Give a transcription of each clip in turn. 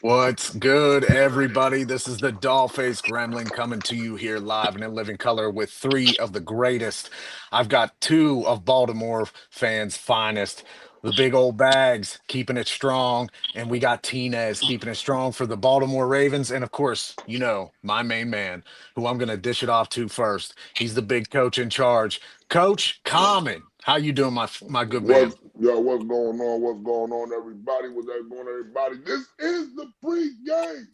What's good, everybody? This is the Dollface Gremlin coming to you here live and in living color with three of the greatest. I've got two of Baltimore fans' finest. The big old bags keeping it strong, and we got Tinez keeping it strong for the Baltimore Ravens. And of course, my main man, who I'm going to dish it off to first. He's the big coach in charge. Coach Common, how you doing, my good man? What's going on? What's going on, everybody? What's going on, everybody? This is the pre-game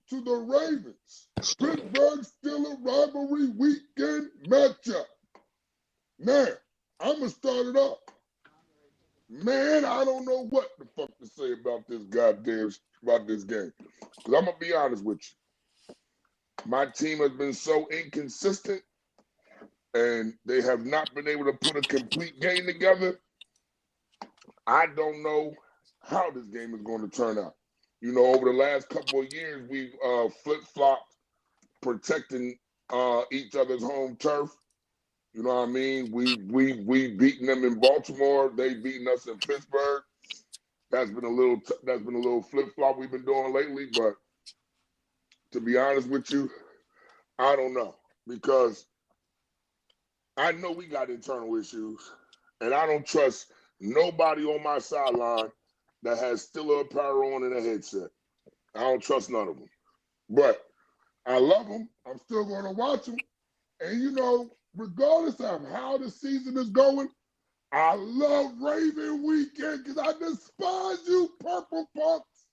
to the Ravens Pittsburgh Steelers rivalry weekend matchup. Now, I'm gonna start it off. Man, I don't know what the fuck to say about this game. Cause I'm gonna be honest with you. My team has been so inconsistent and they have not been able to put a complete game together. I don't know how this game is going to turn out. Over the last couple of years, we've flip-flopped protecting each other's home turf. You know what I mean? We beaten them in Baltimore. They beaten us in Pittsburgh. That's been a little flip-flop we've been doing lately. But to be honest with you, I don't know, because I know we got internal issues, and I don't trust nobody on my sideline that has Steeler apparel on and a headset. I don't trust none of them. But I love them. I'm still going to watch them. And, regardless of how the season is going, I love Raven Weekend because I despise you, Purple Punks.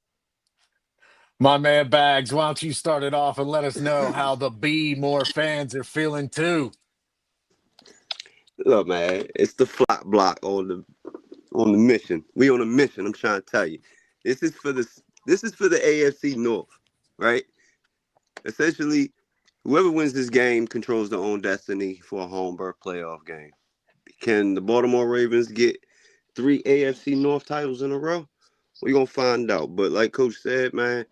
My man Bags, why don't you start it off and let us know how the B more fans are feeling too? Look, man, it's the flop block on the mission. We on a mission. I'm trying to tell you, this is for the AFC North, right? Essentially, whoever wins this game controls their own destiny for a home berth playoff game. Can the Baltimore Ravens get 3 AFC North titles in a row? We're gonna find out. But like Coach said, man,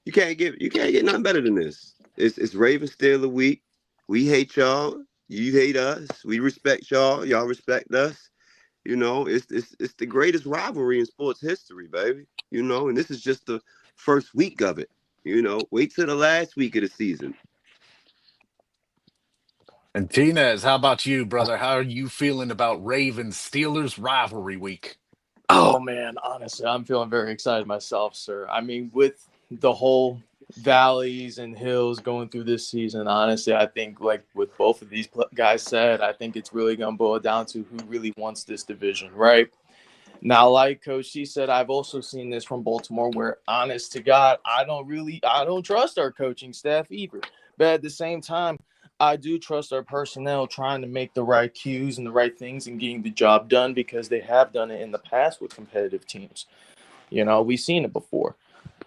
you can't get nothing better than this. It's Ravens Steelers week. We hate y'all. You hate us. We respect y'all. Y'all respect us. It's the greatest rivalry in sports history, baby. And this is just the first week of it. Wait till the last week of the season. And Tinez, how about you, brother? How are you feeling about Ravens Steelers rivalry week? Oh man, honestly, I'm feeling very excited myself, sir. I mean, with the whole valleys and hills going through this season, honestly, I think like with both of these guys said, I think it's really going to boil down to who really wants this division, right? Now, like Coach C said, I've also seen this from Baltimore where, honest to God, I don't trust our coaching staff either. But at the same time, I do trust our personnel trying to make the right cues and the right things and getting the job done because they have done it in the past with competitive teams. We've seen it before.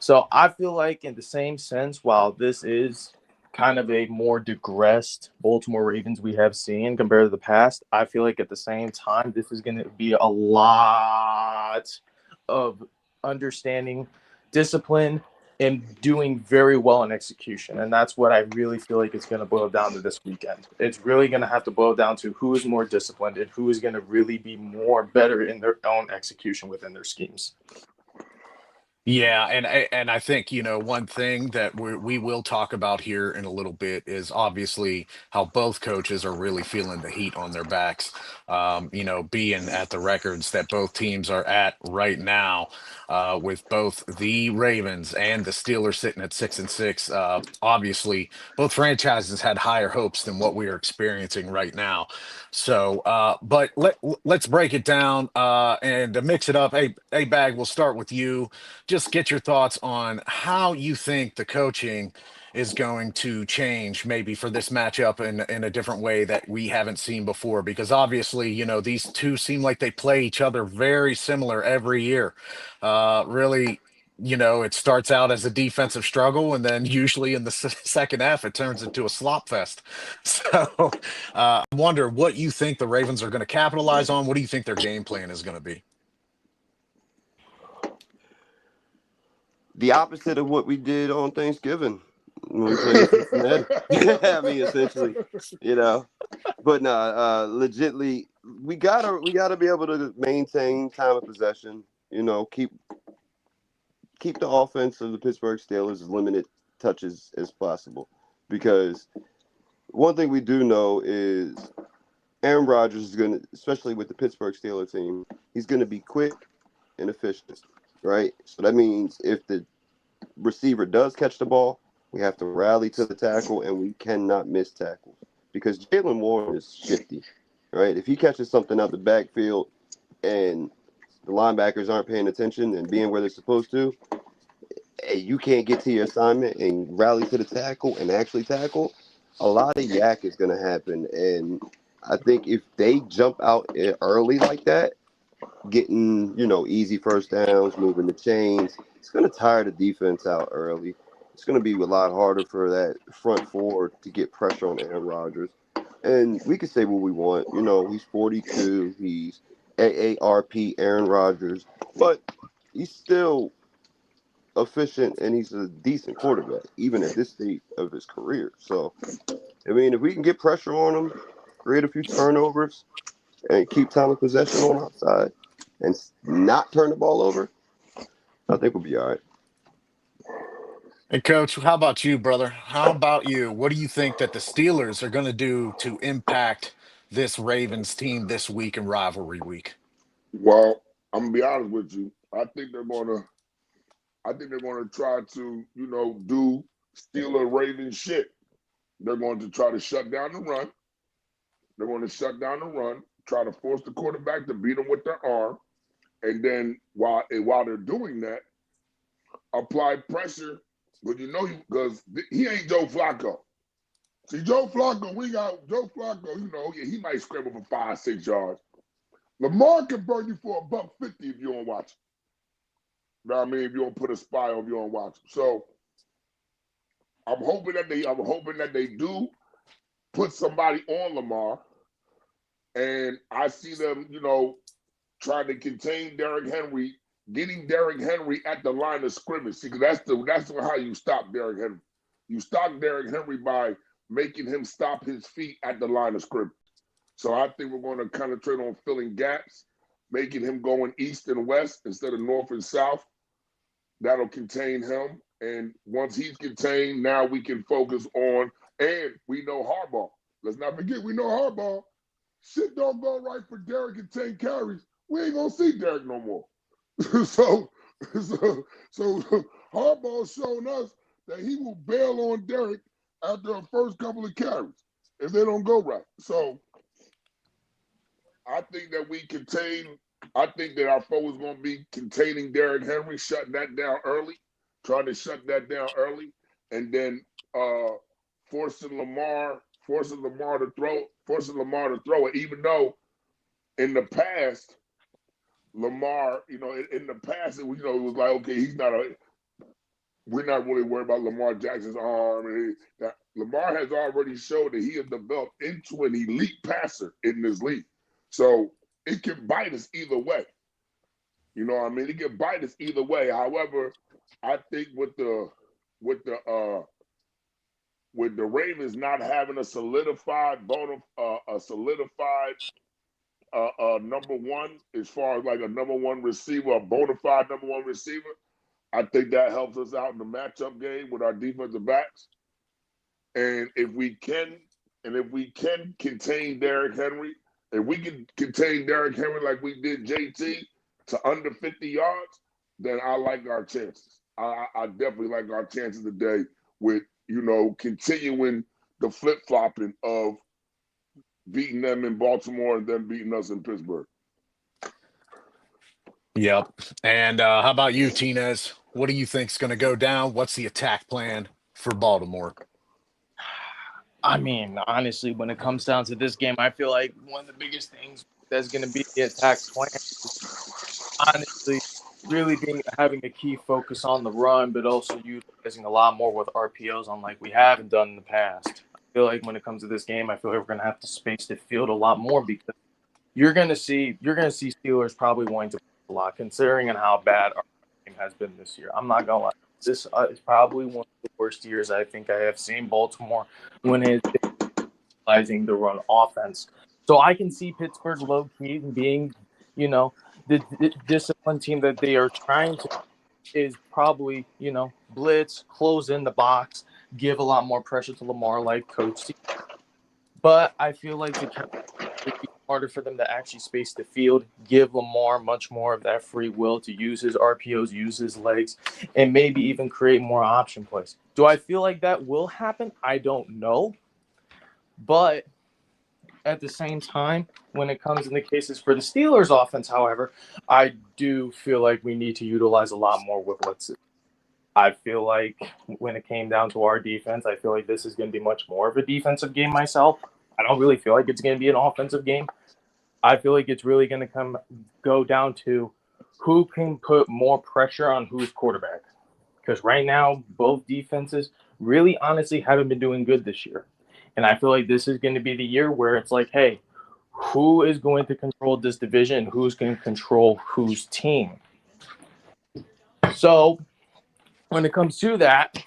So I feel like in the same sense, while this is kind of a more digressed Baltimore Ravens we have seen compared to the past, I feel like at the same time, this is going to be a lot of understanding, discipline, and doing very well in execution. And that's what I really feel like it's going to boil down to this weekend. It's really going to have to boil down to who is more disciplined and who is going to really be more better in their own execution within their schemes. Yeah, and I think one thing that we will talk about here in a little bit is obviously how both coaches are really feeling the heat on their backs. Being at the records that both teams are at right now, with both the Ravens and the Steelers sitting at 6-6. Obviously, both franchises had higher hopes than what we are experiencing right now. So, but let's break it down and to mix it up. Hey, Bag, we'll start with you. Just get your thoughts on how you think the coaching is going to change maybe for this matchup in a different way that we haven't seen before, because obviously these two seem like they play each other very similar every year. Really, it starts out as a defensive struggle, and then usually in the second half it turns into a slop fest. So I wonder what you think the Ravens are going to capitalize on. What do you think their game plan is going to be? The opposite of what we did on Thanksgiving when we played Cincinnati. I mean, essentially, you know. But no, legitly, we gotta be able to maintain time of possession. Keep keep the offense of the Pittsburgh Steelers as limited touches as possible. Because one thing we do know is Aaron Rodgers is going to, especially with the Pittsburgh Steelers team, he's going to be quick and efficient, right? So that means if the receiver does catch the ball, we have to rally to the tackle, and we cannot miss tackles because Jalen Warren is shifty, right? If he catches something out the backfield and the linebackers aren't paying attention and being where they're supposed to, you can't get to your assignment and rally to the tackle and actually tackle, a lot of yak is going to happen. And I think if they jump out early like that, getting, easy first downs, moving the chains, it's going to tire the defense out early. It's going to be a lot harder for that front four to get pressure on Aaron Rodgers. And we could say what we want. He's 42. He's AARP Aaron Rodgers. But he's still efficient, and he's a decent quarterback, even at this stage of his career. So, I mean, if we can get pressure on him, create a few turnovers, and keep time of possession on our side, and not turn the ball over, I think we'll be all right. And coach, how about you, brother? How about you? What do you think that the Steelers are going to do to impact this Ravens team this week in rivalry week? Well, I'm gonna be honest with you. I think they're gonna try to, do Steeler Raven shit. They're going to try to shut down the run. They're going to shut down the run, try to force the quarterback to beat them with their arm, and then while they're doing that, apply pressure. But because he ain't Joe Flacco. See, Joe Flacco, we got Joe Flacco. He might scramble for 5-6 yards. Lamar can burn you for $150 if you don't watch it. You know what I mean? If you don't put a spy on, if you don't watch it. So I'm hoping that they do put somebody on Lamar, and I see them, trying to contain Derrick Henry, getting Derrick Henry at the line of scrimmage. See, because that's how you stop Derrick Henry. You stop Derrick Henry by making him stop his feet at the line of scrimmage. So I think we're going to concentrate on filling gaps, making him going east and west instead of north and south. That'll contain him. And once he's contained, now we can focus on, and we know Harbaugh. Let's not forget, we know Harbaugh. Shit don't go right for Derrick and 10 carries. We ain't going to see Derrick no more. so Harbaugh's shown us that he will bail on Derrick after the first couple of carries if they don't go right. So I think that our focus is going to be containing Derrick Henry, shutting that down early, trying to shut that down early, and then forcing Lamar to throw it, even though in the past, Lamar, it was like, okay, we're not really worried about Lamar Jackson's arm. Lamar has already showed that he has developed into an elite passer in this league. So it can bite us either way. You know what I mean? It can bite us either way. However, I think with the Ravens not having a solidified number one, as far as like a number one receiver, a bona fide number one receiver, I think that helps us out in the matchup game with our defensive backs. And if we can contain Derrick Henry, if we can contain Derrick Henry like we did JT to under 50 yards, then I like our chances. I definitely like our chances today with, continuing the flip-flopping of beating them in Baltimore and then beating us in Pittsburgh. Yep. And how about you, Tinez? What do you think's going to go down? What's the attack plan for Baltimore? I mean, honestly, when it comes down to this game, I feel like one of the biggest things that's going to be the attack plan is honestly really having a key focus on the run, but also utilizing a lot more with RPOs unlike we haven't done in the past. I feel like when it comes to this game, I feel like we're going to have to space the field a lot more because you're going to see Steelers probably wanting to play a lot, considering how bad our game has been this year. I'm not going to lie. This is probably one of the worst years I think I have seen Baltimore when it's utilizing the run offense. So I can see Pittsburgh low-key being, the disciplined team that they are trying to is probably, blitz, close in the box, give a lot more pressure to Lamar like Coach C. But I feel like the it'd be harder for them to actually space the field, give Lamar much more of that free will to use his RPOs, use his legs, and maybe even create more option plays. Do I feel like that will happen? I don't know. But at the same time, when it comes in the cases for the Steelers offense, however, I do feel like we need to utilize a lot more with blitzes. I feel like when it came down to our defense, I feel like this is going to be much more of a defensive game myself. I don't really feel like it's going to be an offensive game. I feel like it's really going to go down to who can put more pressure on whose quarterback. Because right now, both defenses really honestly haven't been doing good this year. And I feel like this is going to be the year where it's like, hey, who is going to control this division? Who's going to control whose team? So when it comes to that,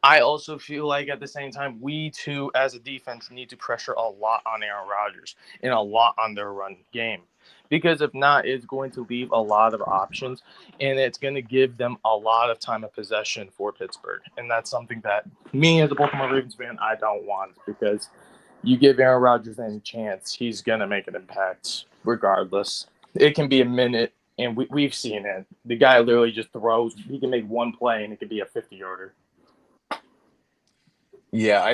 I also feel like at the same time, we too, as a defense, need to pressure a lot on Aaron Rodgers and a lot on their run game. Because if not, it's going to leave a lot of options, and it's going to give them a lot of time of possession for Pittsburgh. And that's something that me, as a Baltimore Ravens fan, I don't want, because you give Aaron Rodgers any chance, he's going to make an impact regardless. It can be a minute, and we've seen it. The guy literally just throws. He can make one play, and it could be a 50-yarder. Yeah,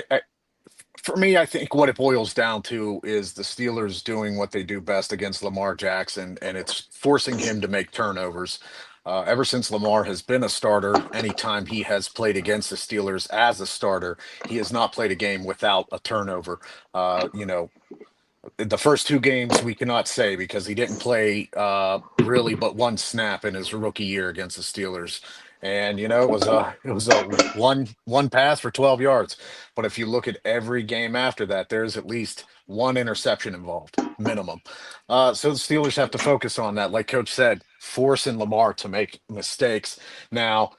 for me, I think what it boils down to is the Steelers doing what they do best against Lamar Jackson, and it's forcing him to make turnovers. Ever since Lamar has been a starter, anytime he has played against the Steelers as a starter, he has not played a game without a turnover. The first two games we cannot say because he didn't play really but one snap in his rookie year against the Steelers. And it was a one pass for 12 yards. But if you look at every game after that, there's at least one interception involved, minimum. So the Steelers have to focus on that. Like Coach said, forcing Lamar to make mistakes. Now,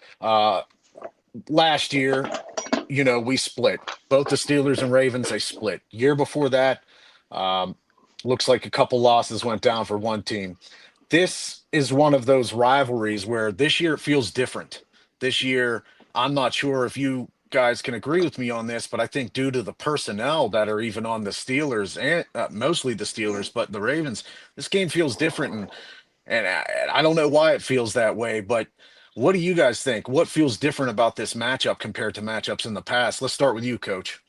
last year, we split. Both the Steelers and Ravens, they split. Year before that, um, looks like a couple losses went down for one team. This is one of those rivalries where this year it feels different. This year, I'm not sure if you guys can agree with me on this, but I think due to the personnel that are even on the Steelers and mostly the Steelers, but the Ravens, this game feels different. And I don't know why it feels that way, but what do you guys think? What feels different about this matchup compared to matchups in the past? Let's start with you, Coach.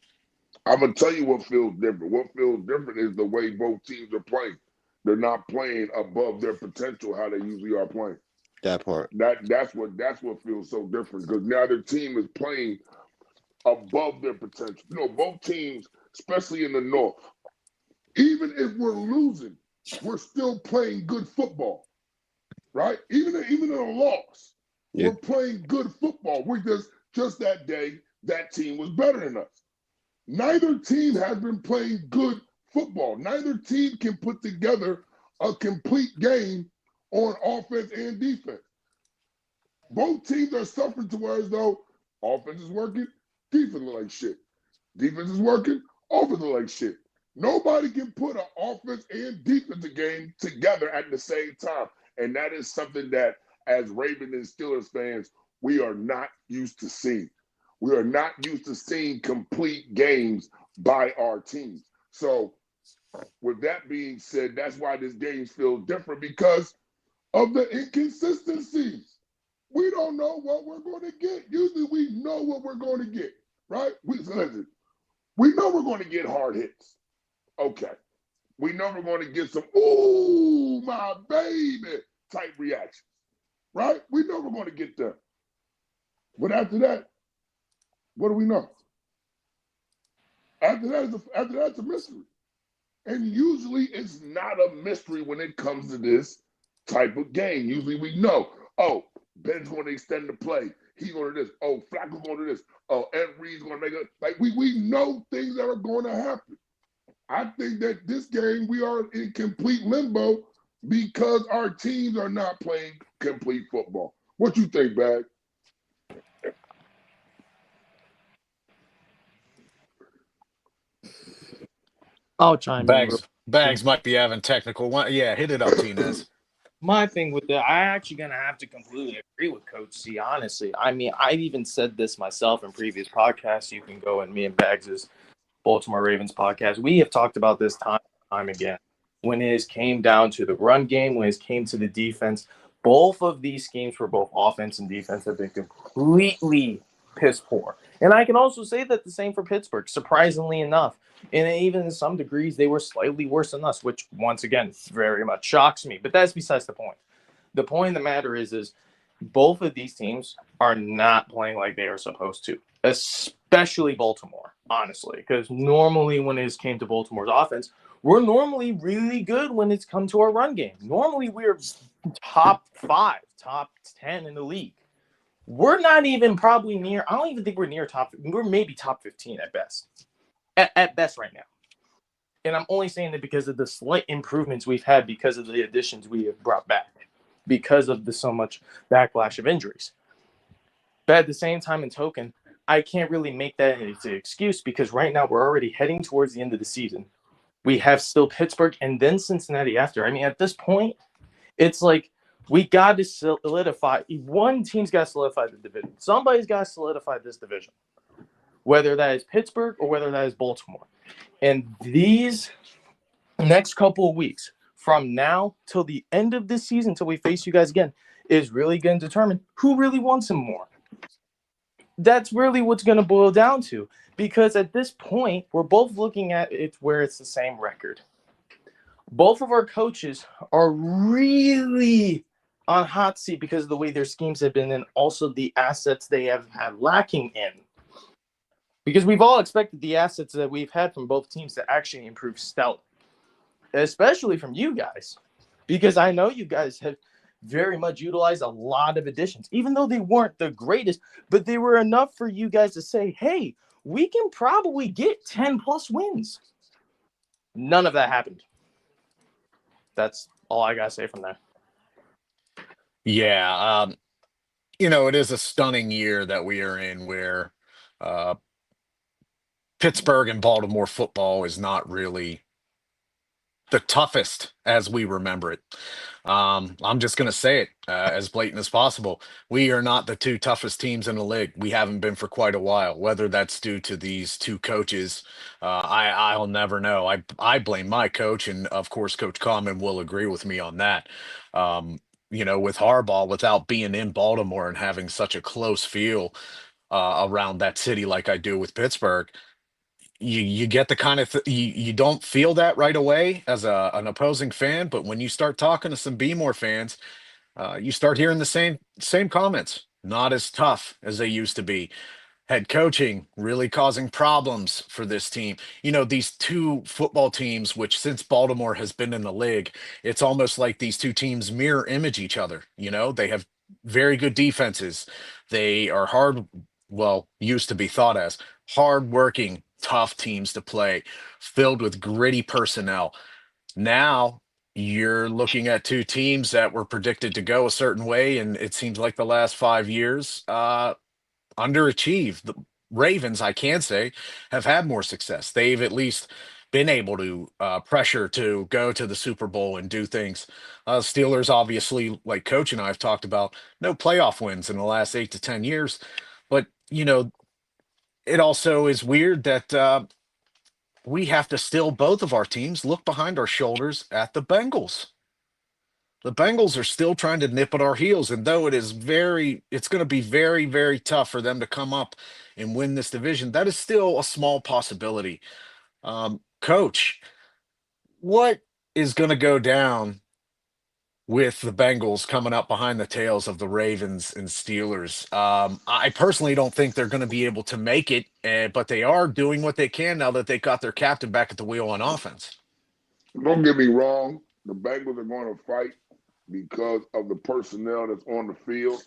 I'm gonna tell you what feels different. What feels different is the way both teams are playing. They're not playing above their potential how they usually are playing. That part. That's what feels so different because now their team is playing above their potential. Both teams, especially in the North, even if we're losing, we're still playing good football, right? Even in a loss, Yeah. we're playing good football. We're just that day that team was better than us. Neither team has been playing good football. Neither team can put together a complete game on offense and defense. Both teams are suffering to where as though offense is working, defense look like shit. Defense is working, offense look like shit. Nobody can put an offense and defensive game together at the same time. And that is something that, as Ravens and Steelers fans, we are not used to seeing. We are not used to seeing complete games by our teams. So, with that being said, that's why this game feels different because of the inconsistencies. We don't know what we're going to get. Usually, we know what we're going to get, right? Listen, we know we're going to get hard hits. Okay. We know we're going to get some, ooh, my baby type reactions, right? We know we're going to get them. But after that, what do we know? After that's a mystery. And usually it's not a mystery when it comes to this type of game. Usually we know, oh, Ben's going to extend the play. He's going to this. Oh, Flacco's going to this. Oh, Ed Reed's going to make it. Like, we know things that are going to happen. I think that this game we are in complete limbo because our teams are not playing complete football. What you think, Bag? I'll chime in real Bags quick. might be having technical one. Yeah, hit it up, Tinez. My thing with that, I actually gonna have to completely agree with Coach C. Honestly, I mean, I've even said this myself in previous podcasts. You can go and me and Bags' Baltimore Ravens podcast. We have talked about this time and time again. When it came down to the run game, when it came to the defense, both of these schemes for both offense and defense have been completely piss poor. And I can also say that the same for Pittsburgh, surprisingly enough. And even in some degrees, they were slightly worse than us, which once again very much shocks me. But that's besides the point. The point of the matter is both of these teams are not playing like they are supposed to, especially Baltimore, honestly, because normally when it came to Baltimore's offense, we're normally really good when it's come to our run game. Normally we're top 5, top 10 in the league. We're not even probably near, I don't even think we're near top, we're maybe top 15 at best. At best right now. And I'm only saying that because of the slight improvements we've had because of the additions we have brought back, because of the so much backlash of injuries. But at the same time and token, I can't really make that as an excuse because right now we're already heading towards the end of the season. We have still Pittsburgh and then Cincinnati after. I mean, at this point, it's like we got to solidify. One team's got to solidify the division. Somebody's got to solidify this division, whether that is Pittsburgh or whether that is Baltimore. And these next couple of weeks, from now till the end of this season, till we face you guys again, is really going to determine who really wants him more. That's really what's going to boil down to. Because at this point, we're both looking at it where it's the same record. Both of our coaches are really on hot seat because of the way their schemes have been and also the assets they have had lacking in. Because we've all expected the assets that we've had from both teams to actually improve stellar, especially from you guys. Because I know you guys have very much utilized a lot of additions, even though they weren't the greatest, but they were enough for you guys to say, hey, we can probably get 10 plus wins. None of that happened. That's all I got to say from there. Yeah, it is a stunning year that we are in where uh, Pittsburgh and Baltimore football is not really the toughest as we remember it. I'm just going to say it as blatant as possible. We are not the two toughest teams in the league. We haven't been for quite a while. Whether that's due to these two coaches, I'll never know. I blame my coach, and of course, Coach Common will agree with me on that. With Harbaugh, without being in Baltimore and having such a close feel around that city like I do with Pittsburgh, you get the kind of you don't feel that right away as an opposing fan, but when you start talking to some More fans, you start hearing the same comments. Not as tough as they used to be. Head coaching really causing problems for this team. These two football teams, which since Baltimore has been in the league, it's almost like these two teams mirror image each other. They have very good defenses. They are used to be thought as hard-working, tough teams to play, filled with gritty personnel. Now you're looking at two teams that were predicted to go a certain way, and it seems like the last 5 years underachieved. The Ravens, I can say, have had more success. They've at least been able to pressure to go to the Super Bowl and do things. Steelers, obviously, like Coach and I have talked about, no playoff wins in the last 8 to 10 years. But, it also is weird that we have to still, both of our teams, look behind our shoulders at the Bengals. The Bengals are still trying to nip at our heels, and though it's going to be very, very tough for them to come up and win this division, that is still a small possibility. Coach, what is going to go down with the Bengals coming up behind the tails of the Ravens and Steelers? I personally don't think they're going to be able to make it, but they are doing what they can now that they got their captain back at the wheel on offense. Don't get me wrong. The Bengals are going to fight because of the personnel that's on the field.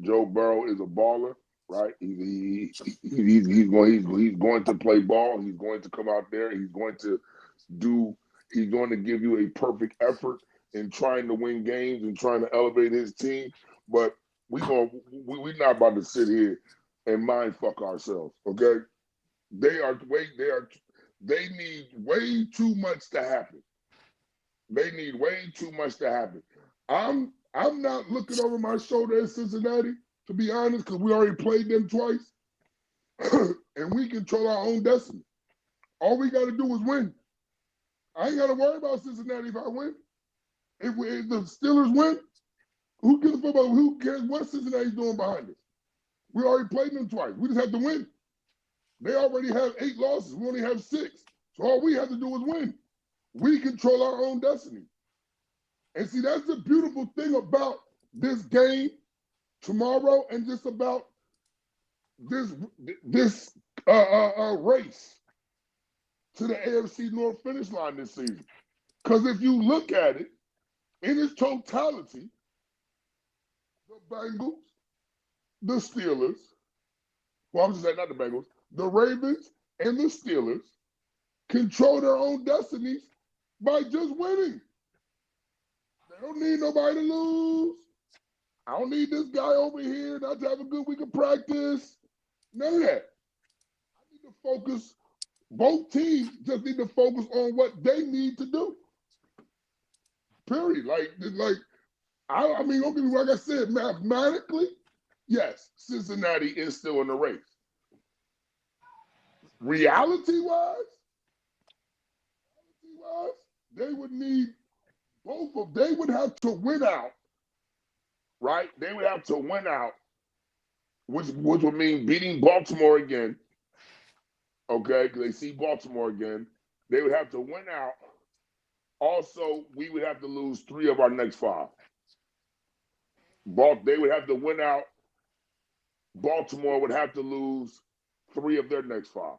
Joe Burrow is a baller, right? He's going to play ball. He's going to come out there. He's going to give you a perfect effort in trying to win games and trying to elevate his team. But we're not about to sit here and mind fuck ourselves, okay? They need way too much to happen. They need way too much to happen. I'm not looking over my shoulder at Cincinnati, to be honest, because we already played them twice. And we control our own destiny. All we got to do is win. I ain't got to worry about Cincinnati if I win. If the Steelers win, who gives a fuck about who cares what Cincinnati's doing behind us? We already played them twice. We just have to win. They already have 8 losses. We only have 6. So all we have to do is win. We control our own destiny. And see, that's the beautiful thing about this game tomorrow and just about this race to the AFC North finish line this season. Because if you look at it in its totality, the Bengals, the Steelers, well, I'm just saying not the Bengals, the Ravens and the Steelers control their own destinies by just winning. They don't need nobody to lose. I don't need this guy over here not to have a good week of practice. None of that. I need to focus. Both teams just need to focus on what they need to do. Period. I mean, don't get me wrong. Like I said, mathematically, yes, Cincinnati is still in the race. Reality-wise, they would need both of. They would have to win out, right? They would have to win out, which would mean beating Baltimore again. Okay, because they see Baltimore again. They would have to win out. Also, we would have to lose 3 of our next 5. They would have to win out. Baltimore would have to lose 3 of their next 5.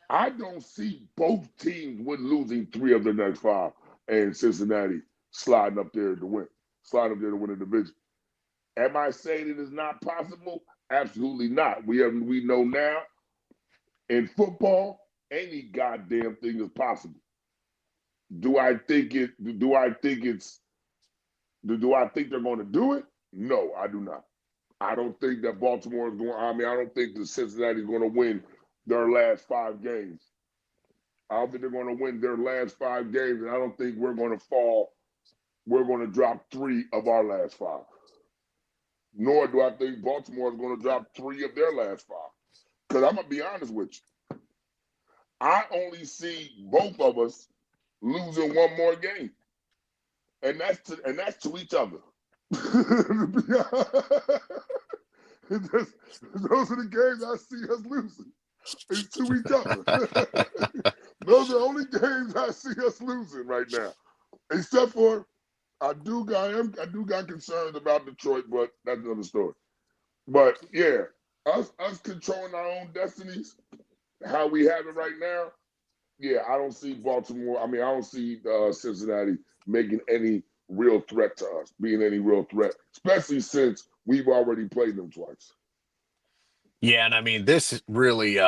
I don't see both teams with losing 3 of their next 5 and Cincinnati sliding up there to win the division. Am I saying it is not possible? Absolutely not. We know now in football, any goddamn thing is possible. Do I think they're going to do it? No, I do not. I don't think that Baltimore is going. I don't think that Cincinnati is going to win their last 5 games. I don't think they're going to win their last 5 games, and I don't think we're going to fall. We're going to drop 3 of our last 5. Nor do I think Baltimore is going to drop 3 of their last 5. Because I'm going to be honest with you. I only see both of us losing 1 more game. And that's to each other. Those are the games I see us losing. It's to each other. Those are the only games I see us losing right now. Except for I do got concerns about Detroit, but that's another story. But yeah, us controlling our own destinies, how we have it right now. Yeah, I don't see Baltimore. I don't see Cincinnati making any real threat to us, being any real threat, especially since we've already played them twice. Yeah, and this really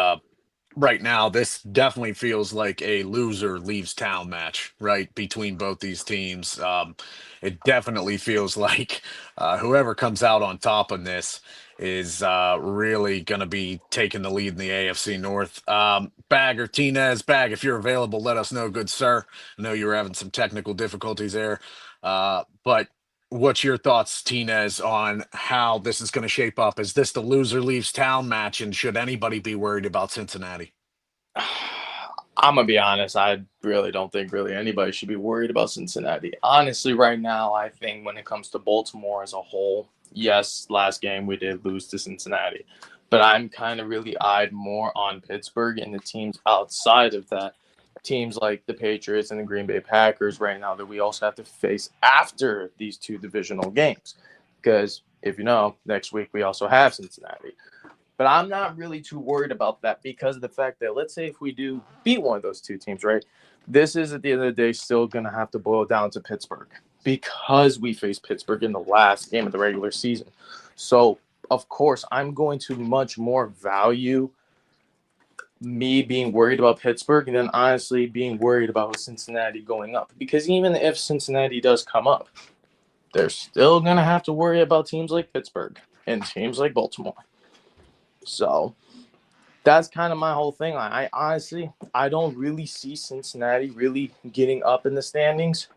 right now, this definitely feels like a loser leaves town match, right? Between both these teams. It definitely feels like whoever comes out on top in this is really going to be taking the lead in the AFC North. Bag or Tinez, Bag, if you're available, let us know, good sir. I know you were having some technical difficulties there. But what's your thoughts, Tinez, on how this is going to shape up? Is this the loser leaves town match, and should anybody be worried about Cincinnati? I'm gonna be honest. I really don't think anybody should be worried about Cincinnati. Honestly, right now, I think when it comes to Baltimore as a whole, yes, last game we did lose to Cincinnati, but I'm kind of really eyed more on Pittsburgh and the teams outside of that. Teams like the Patriots and the Green Bay Packers right now that we also have to face after these 2 divisional games. Because if you know, next week we also have Cincinnati. But I'm not really too worried about that because of the fact that let's say if we do beat one of those 2 teams, right? This is at the end of the day still going to have to boil down to Pittsburgh because we faced Pittsburgh in the last game of the regular season. So, of course, I'm going to much more value me being worried about Pittsburgh than honestly being worried about Cincinnati going up. Because even if Cincinnati does come up, they're still going to have to worry about teams like Pittsburgh and teams like Baltimore. So that's kind of my whole thing. I honestly, I don't really see Cincinnati really getting up in the standings.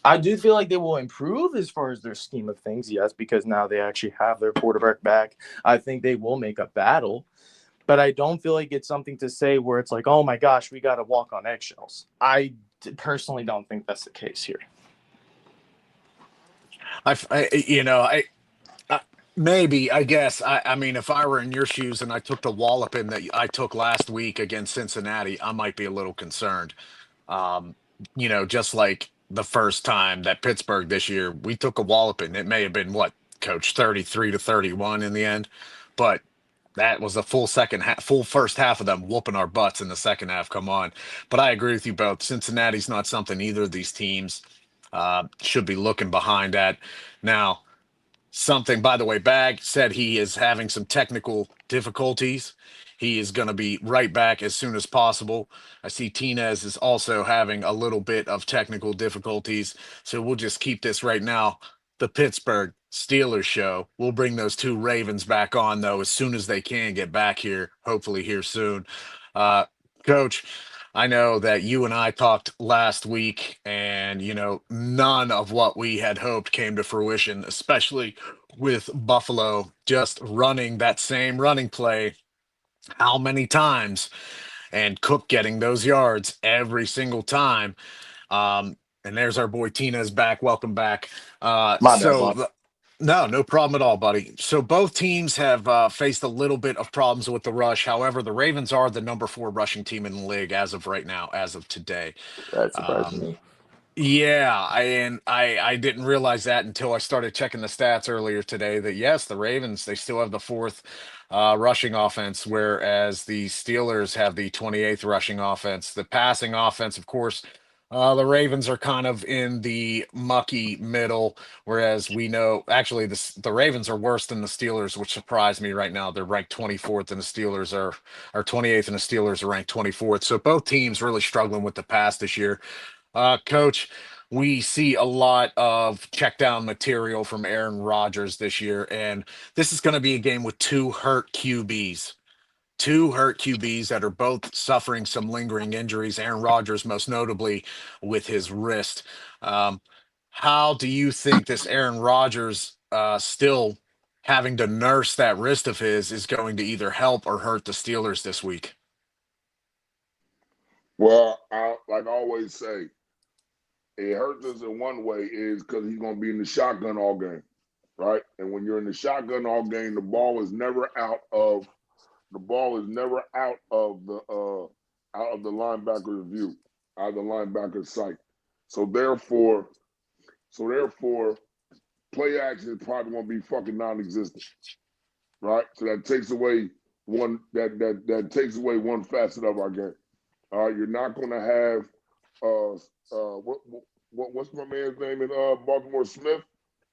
I do feel like they will improve as far as their scheme of things, yes, because now they actually have their quarterback back. I think they will make a battle, but I don't feel like it's something to say where it's like, oh my gosh, we got to walk on eggshells. I personally don't think that's the case here. You know, I maybe, I guess. I mean, if I were in your shoes and I took the walloping that I took last week against Cincinnati, I might be a little concerned. Um, just like the first time that Pittsburgh this year, we took a walloping. It may have been what, coach, 33-31 in the end, but that was a full second half, full first half of them whooping our butts in the second half. Come on. But I agree with you both. Cincinnati's not something either of these teams should be looking behind at. Now, something, by the way, Bag said he is having some technical difficulties. He is going to be right back as soon as possible. I see Tinez is also having a little bit of technical difficulties. So we'll just keep this right now. The Pittsburgh Steelers show. We'll bring those two Ravens back on, though, as soon as they can get back here, hopefully here soon. Uh, Coach, I know that you and I talked last week, and none of what we had hoped came to fruition, especially with Buffalo just running that same running play how many times, and Cook getting those yards every single time. And there's our boy Tina's back. Welcome back. My bad, boss. No problem at all, buddy. So both teams have faced a little bit of problems with the rush. However, the Ravens are the number 4 rushing team in the league as of right now, as of today. That surprised Um, me. yeah, I didn't realize that until I started checking the stats earlier today. That yes, the Ravens, they still have the 4th rushing offense, whereas the Steelers have the 28th rushing offense. The passing offense, of course, the Ravens are kind of in the mucky middle, whereas we know actually the Ravens are worse than the Steelers, which surprised me right now. They're ranked 24th, and the Steelers are 28th, and the Steelers are ranked 24th. So both teams really struggling with the pass this year. Coach, we see a lot of check down material from Aaron Rodgers this year, and this is going to be a game with two hurt QBs. Two hurt QBs that are both suffering some lingering injuries. Aaron Rodgers, most notably, with his wrist. Um, how do you think this Aaron Rodgers still having to nurse that wrist of his is going to either help or hurt the Steelers this week? Well, like I always say, it hurts us in one way is because he's going to be in the shotgun all game, right? And when you're in the shotgun all game, the ball is never out of the linebacker's view, out of the linebacker's sight. So therefore, play action is probably going to be fucking non-existent, right? So that takes away one one facet of our game. All right, you're not going to have what's my man's name in Baltimore Smith,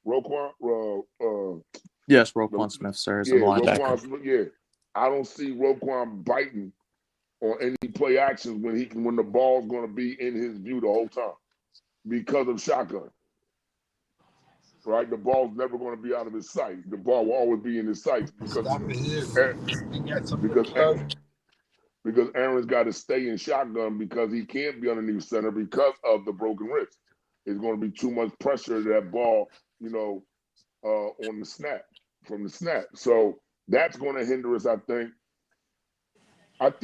Roquan. Yes, Roquan Smith, sir, is the linebacker. Roquan Smith. Yeah, I don't see Roquan biting on any play actions when the ball's going to be in his view the whole time because of shotgun. Right, the ball's never going to be out of his sight. The ball will always be in his sight because Aaron's got to stay in shotgun because he can't be underneath center because of the broken wrist. It's going to be too much pressure to that ball, on the snap, from the snap. So that's going to hinder us, I think. But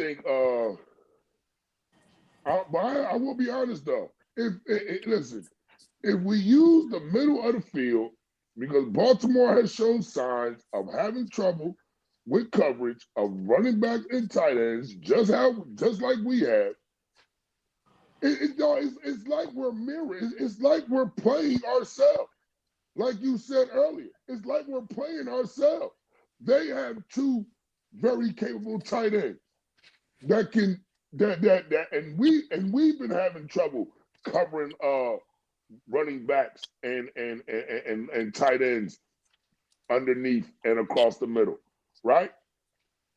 I will be honest though. Listen, if we use the middle of the field, because Baltimore has shown signs of having trouble with coverage of running backs and tight ends, just like we have. It's like we're mirroring. It's like we're playing ourselves. Like you said earlier, it's like we're playing ourselves. They have two very capable tight ends and we've been having trouble covering running backs and tight ends underneath and across the middle, right?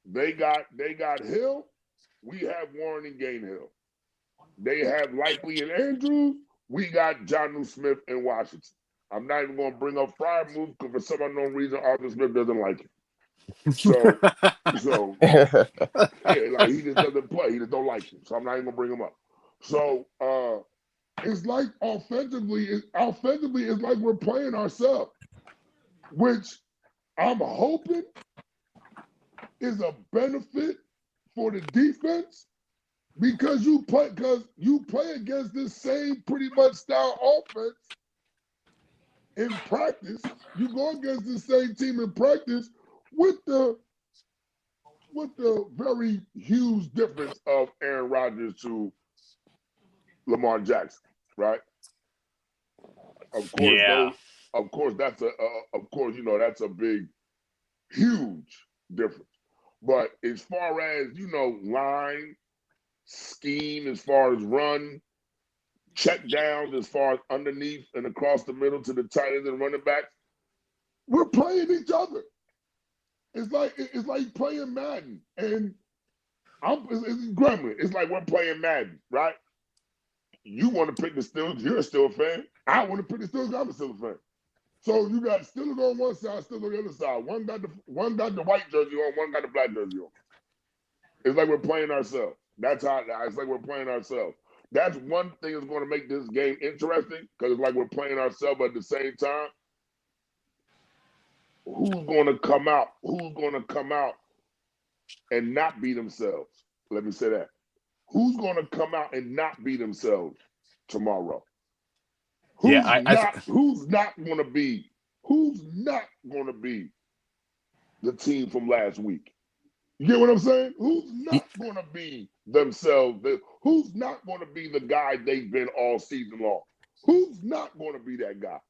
They got Hill. We have Warren and Gainhill. They have Likely and Andrews. We got Jonnu Smith and Washington. I'm not even going to bring up Freiermuth because for some unknown reason, Arthur Smith doesn't like him. So yeah, like he just doesn't play. He just don't like him. So I'm not even going to bring him up. So it's like offensively it's like we're playing ourselves, which I'm hoping is a benefit for the defense because you play against this same pretty much style offense in practice. You go against the same team in practice with the very huge difference of Aaron Rodgers to Lamar Jackson, right? Of course, Yeah. that's that's a big, huge difference. But as far as line scheme, as far as run, check downs, as far as underneath and across the middle to the tight ends and running backs, we're playing each other. It's like playing Madden, and it's Gremlin. It's like we're playing Madden, right? You want to pick the Steelers, you're still a fan. I want to pick the Steelers, I'm a Steelers fan. So you got Steelers on one side, Steelers on the other side. One got the white jersey on, one got the black jersey on. It's like we're playing ourselves. It's like we're playing ourselves. That's one thing that's going to make this game interesting because it's like we're playing ourselves, but at the same time, who's going to come out? Who's going to come out and not be themselves? Let me say that. Who's going to come out and not be themselves tomorrow? Who's not going to be the team from last week? You get what I'm saying? Who's not going to be themselves? Who's not going to be the guy they've been all season long? Who's not going to be that guy?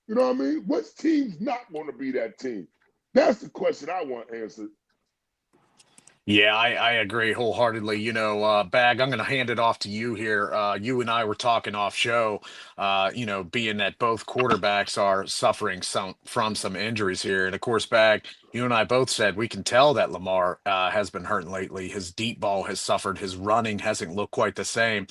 You know what I mean? Which team's not going to be that team? That's the question I want answered. Yeah, I agree wholeheartedly. Bag, I'm going to hand it off to you here. You and I were talking off show, being that both quarterbacks are suffering from some injuries here. And of course, Bag, you and I both said we can tell that Lamar has been hurting lately. His deep ball has suffered. His running hasn't looked quite the same.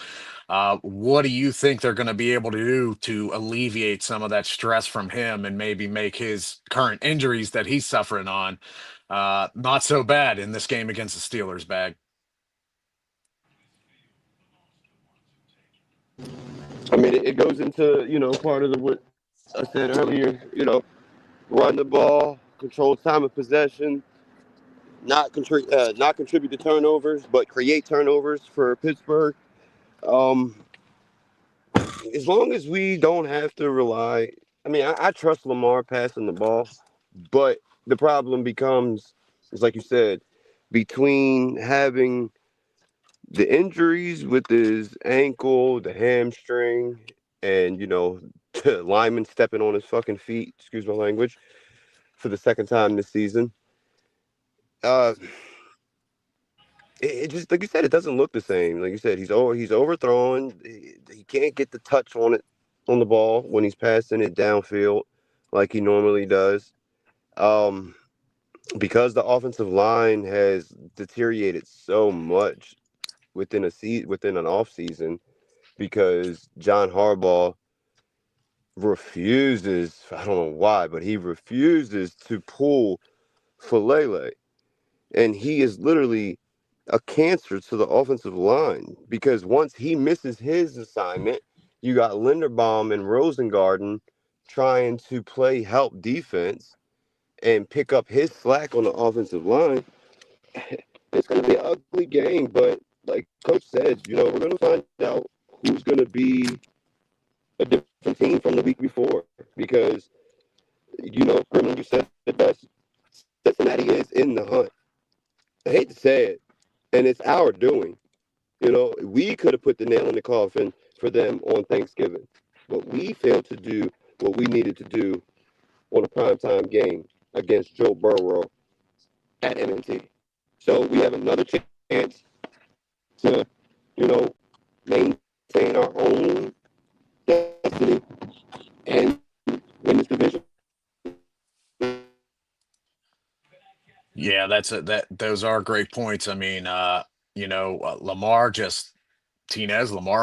What do you think they're going to be able to do to alleviate some of that stress from him and maybe make his current injuries that he's suffering on not so bad in this game against the Steelers, Bag? I mean, it goes into, part of what I said earlier, run the ball, control time of possession, not contribute to turnovers, but create turnovers for Pittsburgh. As long as we don't have to rely, I mean, I trust Lamar passing the ball, but the problem becomes, is like you said, between having the injuries with his ankle, the hamstring, and, lineman stepping on his fucking feet, excuse my language, for the second time this season. It just, like you said, it doesn't look the same. Like you said, he's overthrown. He can't get the touch on the ball when he's passing it downfield like he normally does. Because the offensive line has deteriorated so much within an off season, because John Harbaugh refuses, I don't know why, but he refuses to pull Falele. And he is literally a cancer to the offensive line, because once he misses his assignment, you got Linderbaum and Rosengarten trying to play help defense and pick up his slack on the offensive line. It's going to be an ugly game, but like Coach said, we're going to find out who's going to be a different team from the week before, because, Gremlin, you said it best. Cincinnati is in the hunt. I hate to say it, and it's our doing. We could have put the nail in the coffin for them on Thanksgiving, but we failed to do what we needed to do on a primetime game against Joe Burrow at NMP. So we have another chance to, maintain our own destiny and win this division. Yeah, those are great points. I mean, Lamar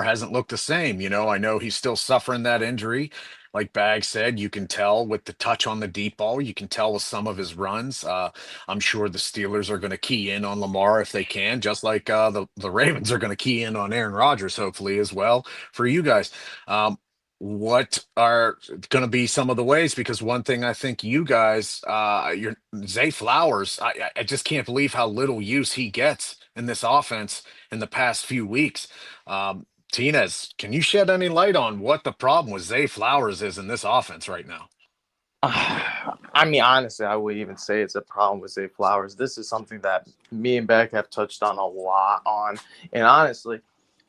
hasn't looked the same. I know he's still suffering that injury. like Bag said, you can tell with the touch on the deep ball. You can tell with some of his runs. I'm sure the Steelers are going to key in on Lamar if they can, just like the Ravens are going to key in on Aaron Rodgers, hopefully as well for you guys. What are going to be some of the ways? Because one thing I think you guys, your Zay Flowers, I just can't believe how little use he gets in this offense in the past few weeks. Tinez, can you shed any light on what the problem with Zay Flowers is in this offense right now? I mean, honestly, I would even say it's a problem with Zay Flowers. This is something that me and Beck have touched on a lot on. And honestly,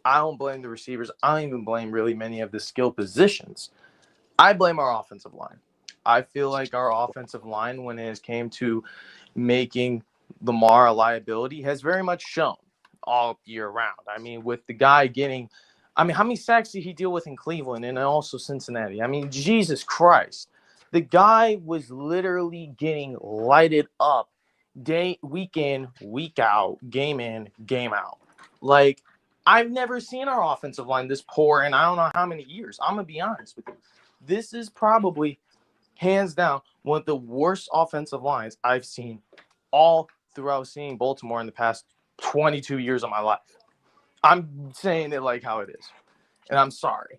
I don't blame the receivers. I don't even blame really many of the skill positions. I blame our offensive line. I feel like our offensive line, when it came to making Lamar a liability, has very much shown all year round. I mean, with the guy getting, I mean, how many sacks did he deal with in Cleveland and also Cincinnati? I mean, Jesus Christ. The guy was literally getting lighted up week in, week out, game in, game out. Like, I've never seen our offensive line this poor in I don't know how many years. I'm going to be honest with you. This is probably, hands down, one of the worst offensive lines I've seen all throughout seeing Baltimore in the past 22 years of my life. I'm saying it like how it is. And I'm sorry.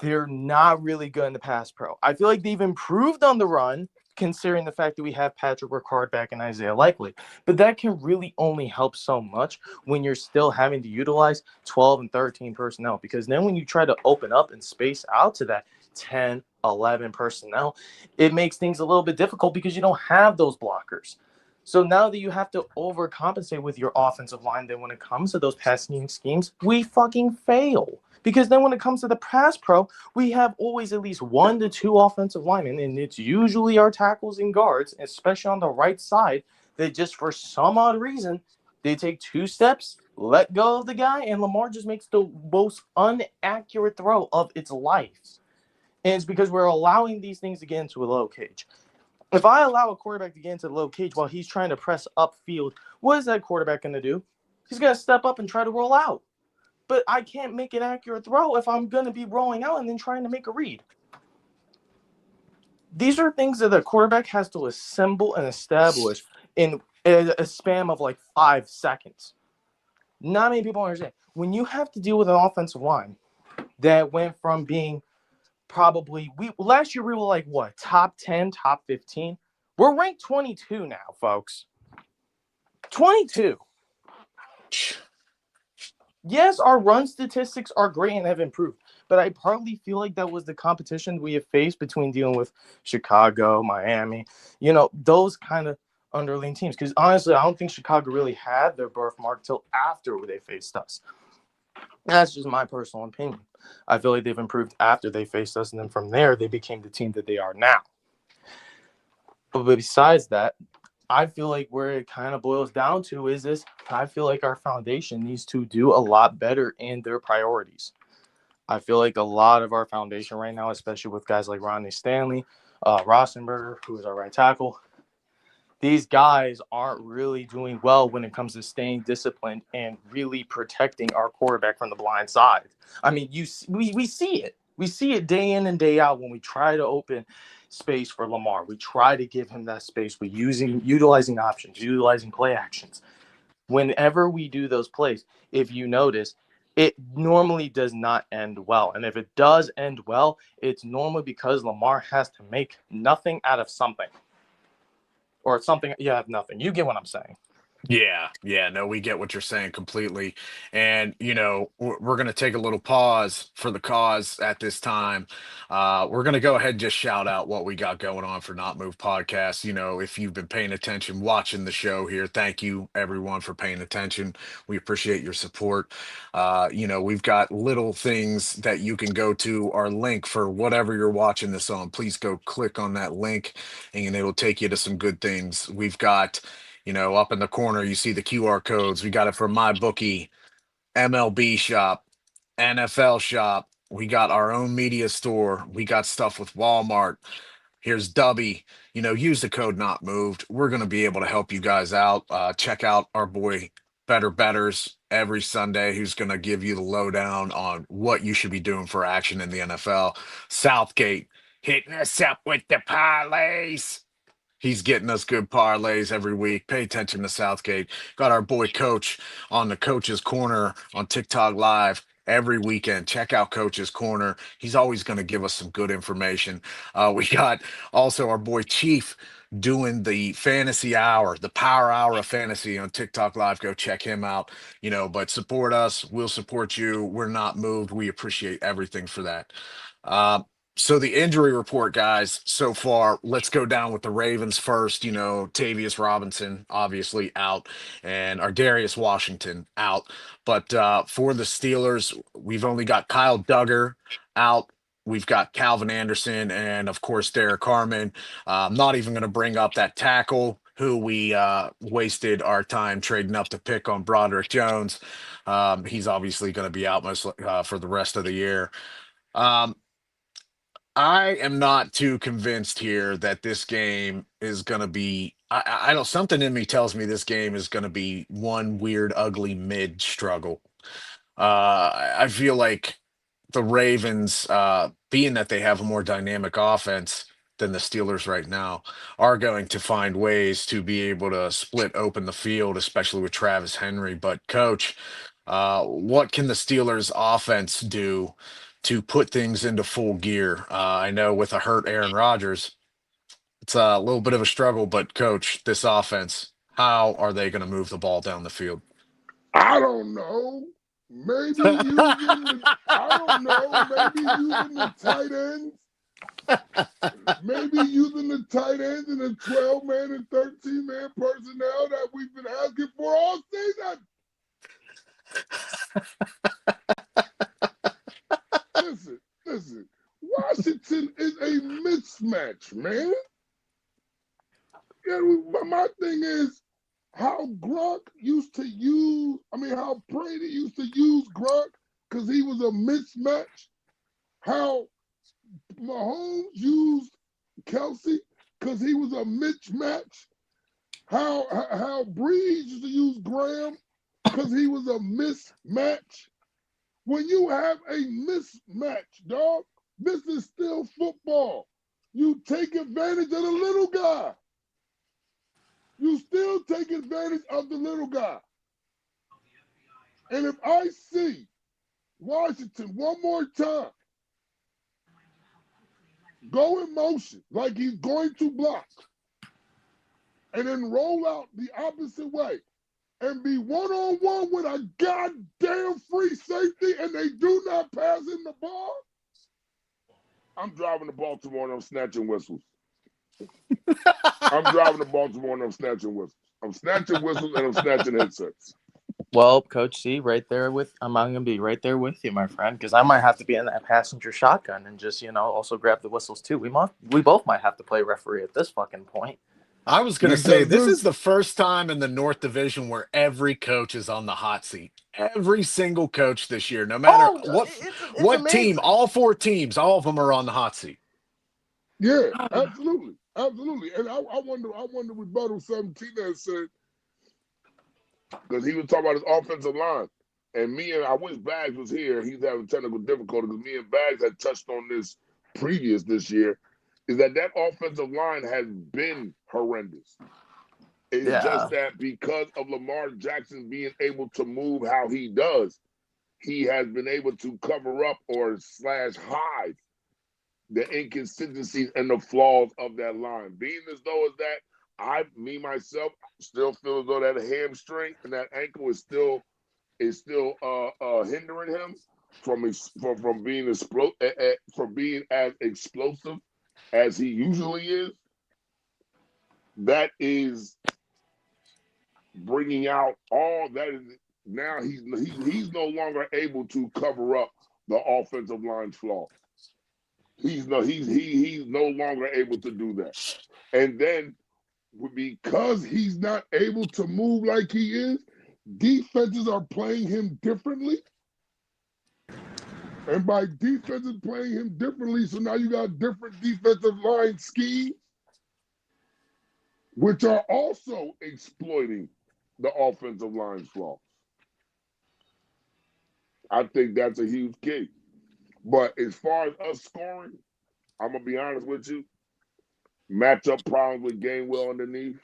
They're not really good in the pass pro. I feel like they've improved on the run, considering the fact that we have Patrick Ricard back and Isaiah Likely. But that can really only help so much when you're still having to utilize 12 and 13 personnel. Because then when you try to open up and space out to that 10, 11 personnel, it makes things a little bit difficult because you don't have those blockers. So now that you have to overcompensate with your offensive line, then when it comes to those passing schemes, we fucking fail. Because then when it comes to the pass pro, we have always at least 1 to 2 offensive linemen, and it's usually our tackles and guards, especially on the right side, that just for some odd reason, they take 2 steps, let go of the guy, and Lamar just makes the most inaccurate throw of its life. And it's because we're allowing these things to get into a low cage. If I allow a quarterback to get into the low cage while he's trying to press upfield, what is that quarterback going to do? He's going to step up and try to roll out. But I can't make an accurate throw if I'm going to be rolling out and then trying to make a read. These are things that the quarterback has to assemble and establish in a span of like 5 seconds. Not many people understand. When you have to deal with an offensive line that went from being probably, last year we were like, what, top 10, top 15? We're ranked 22 now, folks. 22. Yes, our run statistics are great and have improved, but I partly feel like that was the competition we have faced between dealing with Chicago, Miami, those kind of underling teams. Because honestly, I don't think Chicago really had their birthmark till after they faced us. That's just my personal opinion. I feel like they've improved after they faced us, and then from there, they became the team that they are now. But besides that, I feel like where it kind of boils down to is this. I feel like our foundation needs to do a lot better in their priorities. I feel like a lot of our foundation right now, especially with guys like Ronnie Stanley, Rosenberger, who is our right tackle, these guys aren't really doing well when it comes to staying disciplined and really protecting our quarterback from the blind side. I mean, we see it. We see it day in and day out when we try to open space for Lamar. We try to give him that space. We're utilizing options, utilizing play actions. Whenever we do those plays, if you notice, it normally does not end well. And if it does end well, it's normally because Lamar has to make nothing out of something. Or something, nothing. You get what I'm saying. Yeah, no, we get what you're saying completely. And, we're going to take a little pause for the cause at this time. We're going to go ahead and just shout out what we got going on for Not Move Podcast. If you've been paying attention, watching the show here, thank you everyone for paying attention. We appreciate your support. We've got little things that you can go to our link for whatever you're watching this on. Please go click on that link and it'll take you to some good things. We've got up in the corner, you see the QR codes. We got it for MyBookie, MLB shop, NFL shop. We got our own media store. We got stuff with Walmart. Here's Dubby. Use the code Not Moved. We're going to be able to help you guys out. Check out our boy Better Betters every Sunday, who's going to give you the lowdown on what you should be doing for action in the NFL. Southgate, hitting us up with the parlays. He's getting us good parlays every week. Pay attention to Southgate. Got our boy Coach on the Coach's Corner on TikTok Live every weekend. Check out Coach's Corner. He's always going to give us some good information. We got also our boy Chief doing the fantasy hour, the power hour of fantasy on TikTok Live. Go check him out. But support us. We'll support you. We're not moved. We appreciate everything for that. Uh, so the injury report, guys, so far, let's go down with the Ravens first. Tavius Robinson obviously out, and our Darius Washington out. But for the Steelers, we've only got Kyle Duggar out. We've got Calvin Anderson and, of course, Derek Harmon. I'm not even going to bring up that tackle who we wasted our time trading up to pick on Broderick Jones. He's obviously going to be out for the rest of the year. Um, I am not too convinced here that this game is going to be. I don't. Something in me tells me this game is going to be one weird, ugly mid struggle. I feel like the Ravens, being that they have a more dynamic offense than the Steelers right now, are going to find ways to be able to split open the field, especially with Travis Henry. But, Coach, what can the Steelers' offense do to put things into full gear? I know with a hurt Aaron Rodgers, it's a little bit of a struggle, but, Coach, this offense, how are they going to move the ball down the field? I don't know. Maybe using the I don't know. Maybe using the tight ends. Maybe using the tight ends and the 12-man and 13-man personnel that we've been asking for all season. Listen. Washington is a mismatch, man. My thing is how Gronk used to use, how Brady used to use Gronk because he was a mismatch. How Mahomes used Kelsey because he was a mismatch. How Breeze used to use Graham because he was a mismatch. When you have a mismatch, dog, this is still football. You take advantage of the little guy. You still take advantage of the little guy. And if I see Washington one more time go in motion like he's going to block and then roll out the opposite way and be one-on-one with a goddamn free safety and they do not pass him the ball, I'm driving to Baltimore and I'm snatching whistles. I'm driving to Baltimore and I'm snatching whistles. I'm snatching whistles and I'm snatching headsets. Well, Coach C, I'm going to be right there with you, my friend, because I might have to be in that passenger shotgun and just, also grab the whistles too. We both might have to play referee at this fucking point. I was going to say, this is the first time in the North Division where every coach is on the hot seat. Every single coach this year, no matter what team, all four teams, all of them are on the hot seat. Yeah, absolutely. And I wonder to rebuttal something Tinez said, because he was talking about his offensive line. And I wish Bags was here. He's having technical difficulty because me and Bags had touched on this this year, is that offensive line has been horrendous. It's just that because of Lamar Jackson being able to move how he does, he has been able to cover up or /hide the inconsistencies and the flaws of that line. Being as though as that, myself, still feel as though that hamstring and that ankle is still hindering him from being as explosive as he usually is. That is bringing out all that is now he's no longer able to cover up the offensive line's flaws. He's no longer able to do that. And then because he's not able to move like he is, defenses are playing him differently. And by defenses playing him differently, so now you got different defensive line schemes, which are also exploiting the offensive line's flaws. I think that's a huge key. But as far as us scoring, I'm gonna be honest with you. Matchup problems with Gainwell underneath.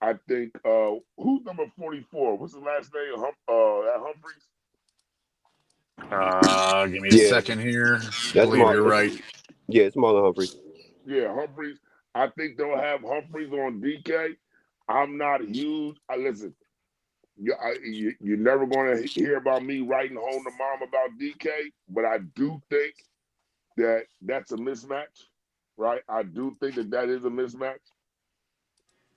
I think who's number 44? What's the last name? At Humphreys. Give me a Yeah, second here. I that's believe Mar. you're right. Yeah, it's Marlon Humphrey. Yeah, Humphreys. I think they'll have Humphreys on DK. I'm not huge. Listen, you're never going to hear about me writing home to mom about DK, but I do think that that's a mismatch, right? I do think that that is a mismatch.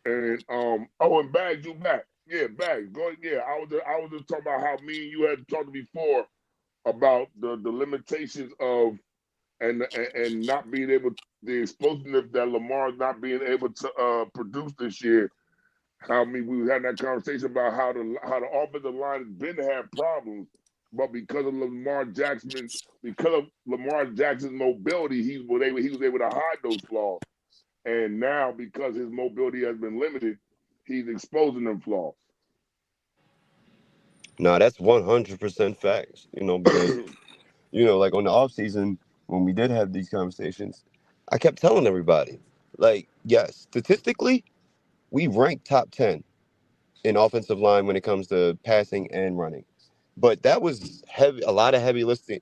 And and Bags, you back? Yeah, Bags, go. Yeah, I was just talking about how me and you had talked before about the limitations of and not being able, the explosiveness that Lamar's not being able to produce this year. I mean, we had that conversation about how the offensive line has been to have problems, but because of Lamar Jackson's mobility, he was able to hide those flaws. And now, because his mobility has been limited, he's exposing them flaws. No, that's 100% facts. Because like on the off season when we did have these conversations, I kept telling everybody, like, yes, statistically, we rank top 10 in offensive line when it comes to passing and running. But that was a lot of heavy lifting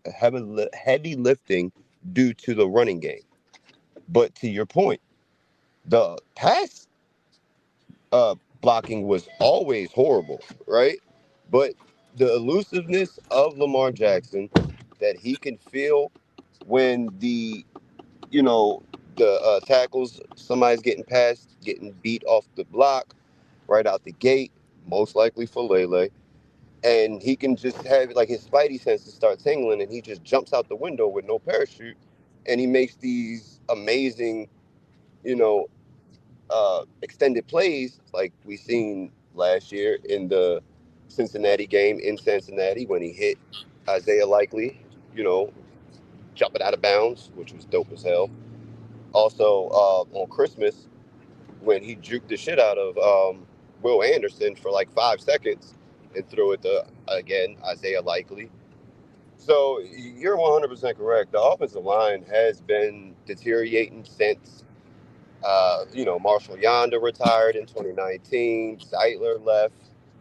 due to the running game. But to your point, the pass uh, blocking was always horrible, right? But the elusiveness of Lamar Jackson, that he can feel when you know, the tackles, somebody's getting past, getting beat off the block right out the gate, most likely for Lele. And he can just have like his spidey senses start tingling and he just jumps out the window with no parachute and he makes these amazing, you know, extended plays like we seen last year in the Cincinnati game in Cincinnati when he hit Isaiah Likely, you know, jumping out of bounds, which was dope as hell. Also, on Christmas, when he juked the shit out of Will Anderson for like 5 seconds and threw it to, again, Isaiah Likely. So you're 100% correct. The offensive line has been deteriorating since, Marshall Yonder retired in 2019. Zeitler left.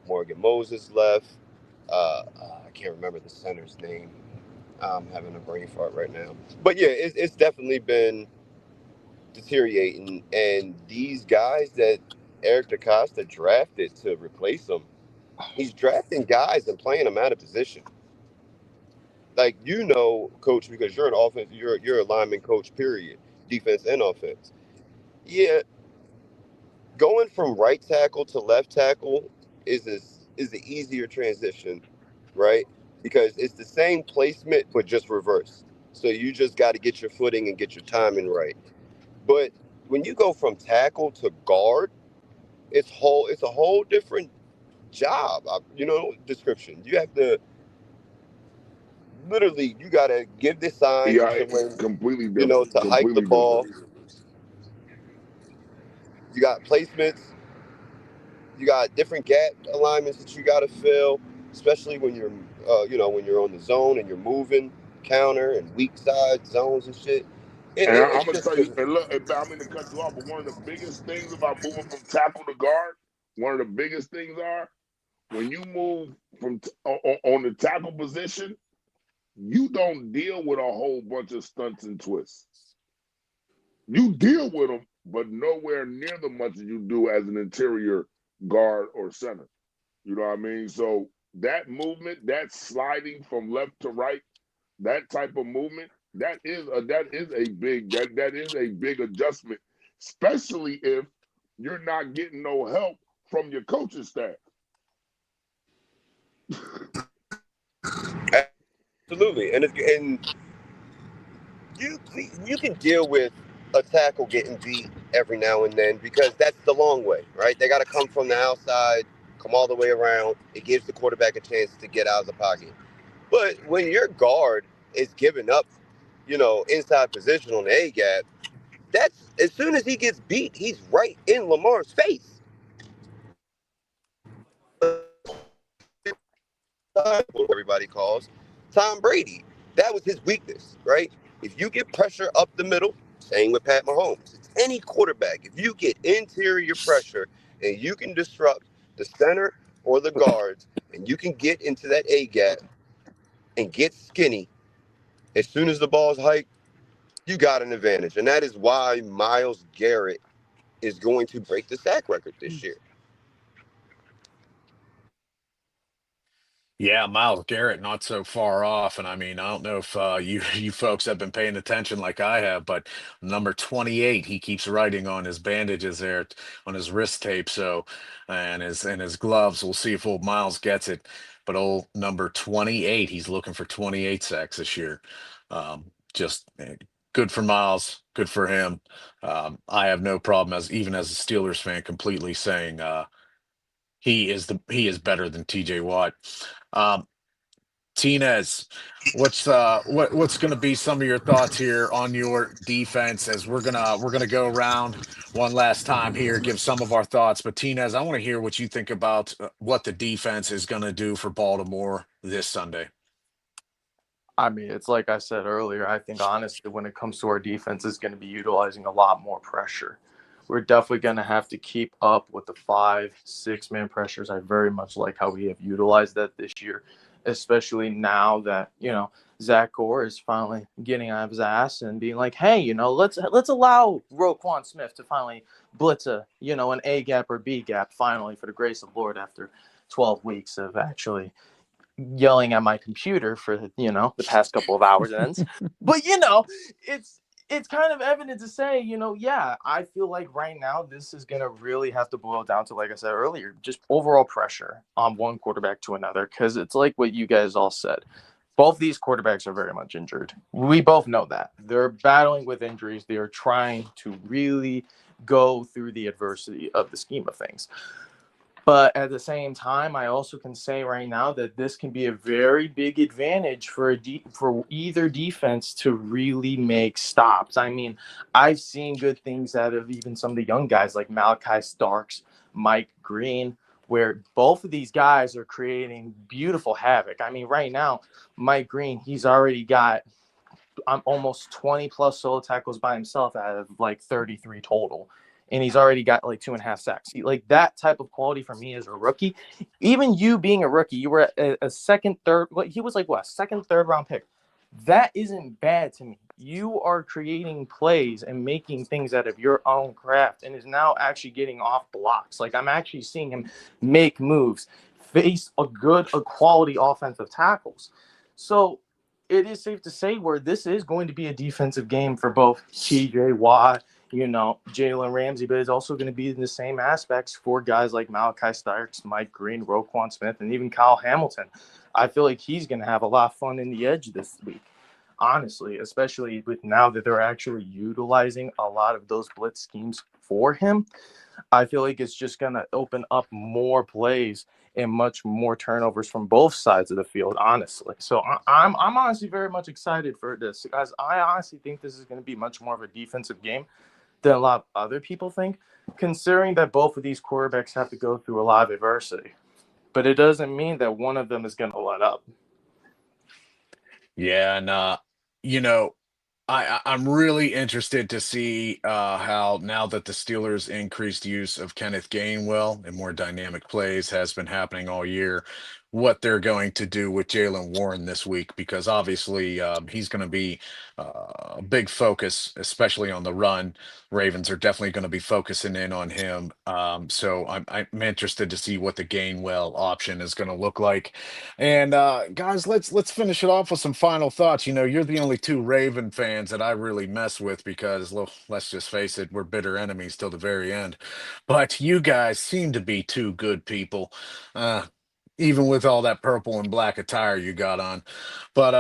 Morgan Moses left. I can't remember the center's name. I'm having a brain fart right now. But yeah, it's definitely been deteriorating. And these guys that Eric DaCosta drafted to replace him, he's drafting guys and playing them out of position. Like coach, because you're an offense, you're a lineman coach, period, defense and offense. Yeah, going from right tackle to left tackle is the easier transition, right? Because it's the same placement but just reversed. So you just got to get your footing and get your timing right. But when you go from tackle to guard, it's a whole different job. Description. You have to literally you got to give the signs Yeah, to when completely different. to hike the Completely different. ball. You got placements. You got different gap alignments that you got to fill, especially when when you're on the zone and you're moving counter and weak side zones and shit. And I'm It's gonna just tell you, and look, I mean to cut you off, but one of the biggest things about moving from tackle to guard, one of the biggest things are when you move on the tackle position, you don't deal with a whole bunch of stunts and twists. You deal with them, but nowhere near the much as you do as an interior guard or center. You know what I mean? So that movement, that sliding from left to right, that type of movement, that is a big adjustment, especially if you're not getting no help from your coaching staff. absolutely, and you can deal with a tackle getting beat every now and then because that's the long way, right? They got to come from the outside, come all the way around. It gives the quarterback a chance to get out of the pocket. But when your guard is giving up, inside position on the A gap, that's as soon as he gets beat, he's right in Lamar's face. What everybody calls Tom Brady. That was his weakness, right? If you get pressure up the middle, same with Pat Mahomes. It's any quarterback. If you get interior pressure and you can disrupt the center or the guards, and you can get into that A gap and get skinny, as soon as the ball's hiked, you got an advantage. And that is why Myles Garrett is going to break the sack record this year. Yeah, Miles Garrett not so far off, and I mean, I don't know if you folks have been paying attention like I have, but number 28, he keeps writing on his bandages there, on his wrist tape. So, and his gloves. We'll see if old Miles gets it. But old number 28, he's looking for 28 sacks this year. Just good for Miles, good for him. I have no problem even as a Steelers fan, completely saying he is better than T.J. Watt. Um, Tinez, what's going to be some of your thoughts here on your defense as we're gonna go around one last time here, give some of our thoughts. But Tinez, I want to hear what you think about what the defense is going to do for Baltimore this Sunday. I mean, it's like I said earlier. I think honestly, when it comes to our defense, it's going to be utilizing a lot more pressure. We're definitely going to have to keep up with the 5-6 man pressures. I very much like how we have utilized that this year, especially now that Zach Gore is finally getting out of his ass and being like, hey, let's allow Roquan Smith to finally blitz an A gap or B gap finally, for the grace of the Lord, after 12 weeks of actually yelling at my computer for the past couple of hours ends. But it's kind of evident to say, yeah, I feel like right now this is going to really have to boil down to, like I said earlier, just overall pressure on one quarterback to another, because it's like what you guys all said. Both these quarterbacks are very much injured. We both know that. They're battling with injuries. They are trying to really go through the adversity of the scheme of things. But at the same time, I also can say right now that this can be a very big advantage for either defense to really make stops. I mean, I've seen good things out of even some of the young guys like Malachi Starks, Mike Green, where both of these guys are creating beautiful havoc. I mean, right now, Mike Green, he's already got almost 20 plus solo tackles by himself out of like 33 total. And he's already got like 2.5 sacks. Like that type of quality for me as a rookie. Even you being a rookie, you were a second, third. He was like what, second, third round pick. That isn't bad to me. You are creating plays and making things out of your own craft, and is now actually getting off blocks. Like I'm actually seeing him make moves, face a quality offensive tackles. So it is safe to say where this is going to be a defensive game for both T.J. Watt, Jalen Ramsey, but it's also going to be in the same aspects for guys like Malachi Starks, Mike Green, Roquan Smith, and even Kyle Hamilton. I feel like he's going to have a lot of fun in the edge this week, honestly, especially with now that they're actually utilizing a lot of those blitz schemes for him. I feel like it's just going to open up more plays and much more turnovers from both sides of the field, honestly. So I'm honestly very much excited for this, guys. I honestly think this is going to be much more of a defensive game than a lot of other people think, considering that both of these quarterbacks have to go through a lot of adversity. But it doesn't mean that one of them is going to let up. Yeah, and you know, I'm really interested to see how, now that the Steelers' increased use of Kenneth Gainwell and more dynamic plays has been happening all year, what they're going to do with Jalen Warren this week, because obviously he's going to be a big focus, especially on the run. Ravens are definitely going to be focusing in on him. So I'm interested to see what the Gainwell option is going to look like. And guys, let's finish it off with some final thoughts. You're the only two Raven fans that I really mess with because, well, let's just face it, we're bitter enemies till the very end. But you guys seem to be two good people, even with all that purple and black attire you got on. But